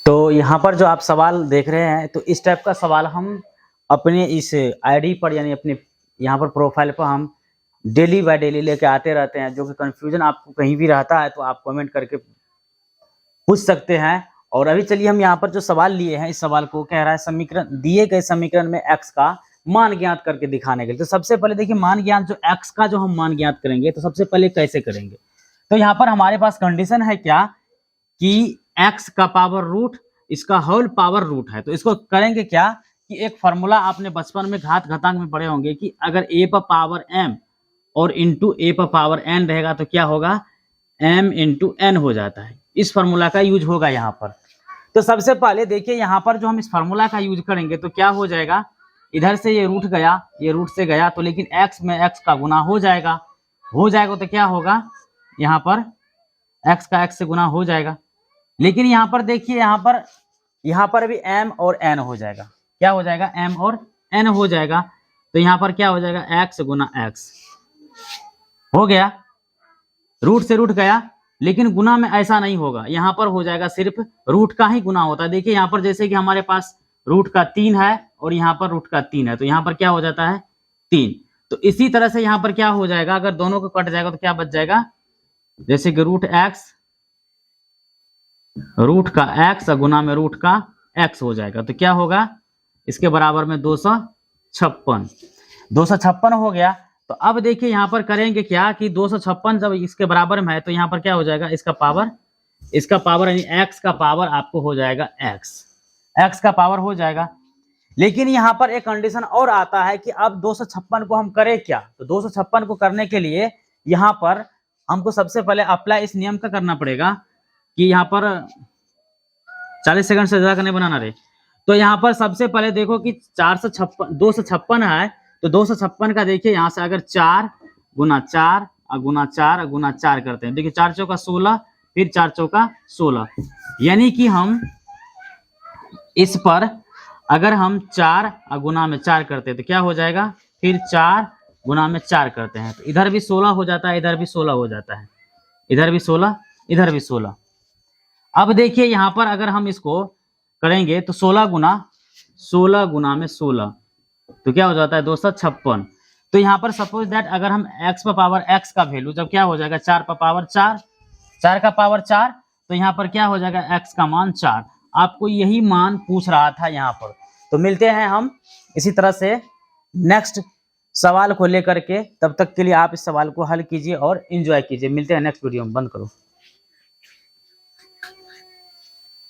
तो यहाँ पर जो आप सवाल देख रहे हैं, तो इस टाइप का सवाल हम अपने इस आईडी पर यानी अपने यहाँ पर प्रोफाइल पर हम डेली बाय डेली लेके आते रहते हैं। जो कि कंफ्यूजन आपको कहीं भी रहता है तो आप कमेंट करके पूछ सकते हैं। और अभी चलिए हम यहाँ पर जो सवाल लिए हैं, इस सवाल को कह रहा है समीकरण, दिए गए समीकरण में x का मान ज्ञात करके दिखाने के लिए। तो सबसे पहले देखिए मान ज्ञात, जो x का जो हम मान ज्ञात करेंगे तो सबसे पहले कैसे करेंगे। तो यहाँ पर हमारे पास कंडीशन है क्या कि x का पावर रूट, इसका होल पावर रूट है। तो इसको करेंगे क्या कि एक फॉर्मूला आपने बचपन में घात घातांक में पढ़े होंगे कि अगर a पर पावर m और इंटू a पर पावर n रहेगा तो क्या होगा, m इंटू n हो जाता है। इस फॉर्मूला का यूज होगा यहाँ पर। तो सबसे पहले देखिए यहाँ पर जो हम इस फॉर्मूला का यूज करेंगे तो क्या हो जाएगा, इधर से ये रूट गया, ये रूट से गया, तो लेकिन x में x का गुना हो जाएगा तो क्या होगा, यहाँ पर x का x से गुना हो जाएगा। लेकिन यहाँ पर देखिए यहाँ पर भी m और n हो जाएगा। क्या हो जाएगा, m और n हो जाएगा। तो यहाँ पर क्या हो जाएगा, x गुना x हो गया, रूट से रूट गया। लेकिन गुना में ऐसा नहीं होगा, यहाँ पर हो जाएगा सिर्फ रूट का ही गुना होता है। देखिए यहाँ पर जैसे कि हमारे पास रूट का 3 है और यहाँ पर रूट का 3 है, तो यहाँ पर क्या हो जाता है 3। तो इसी तरह से यहाँ पर क्या हो जाएगा, अगर दोनों को कट जाएगा तो क्या बच जाएगा, जैसे कि रूट का x गुना में रूट का x हो जाएगा। तो क्या होगा, इसके बराबर में 256 हो गया। तो अब देखिए यहाँ पर करेंगे क्या कि 256 जब इसके बराबर में है तो यहाँ पर क्या हो जाएगा, इसका पावर यानी x का पावर आपको हो जाएगा x का पावर हो जाएगा। लेकिन यहाँ पर एक कंडीशन और आता है कि अब 256 को हम करें क्या। तो 256 को करने के लिए यहाँ पर हमको सबसे पहले अप्लाई इस नियम का करना पड़ेगा कि यहाँ पर 40 सेकंड से ज्यादा का नहीं बनाना रहे। तो यहाँ पर सबसे पहले देखो कि 256 है, तो 256 का देखिए यहाँ से अगर 4 गुना 4 गुना 4 गुना 4 करते हैं, देखिए 4 चौका 16, फिर 4 चौका 16, यानी कि हम इस पर अगर हम 4 गुना में 4 करते हैं तो क्या हो जाएगा, फिर 4 गुना में 4 करते हैं तो इधर भी 16 हो जाता है, इधर भी 16 हो जाता है, इधर भी 16, इधर भी 16। अब देखिए यहाँ पर अगर हम इसको करेंगे तो 16 गुना में 16 तो क्या हो जाता है 256। तो यहाँ पर सपोज दैट अगर हम x पर पावर x का वैल्यू जब क्या हो जाएगा 4 पर पावर 4 का पावर 4, तो यहाँ पर क्या हो जाएगा x का मान 4। आपको यही मान पूछ रहा था यहाँ पर। तो मिलते हैं हम इसी तरह से नेक्स्ट सवाल को लेकर के, तब तक के लिए आप इस सवाल को हल कीजिए और एंजॉय कीजिए। मिलते हैं नेक्स्ट वीडियो में, बंद करो।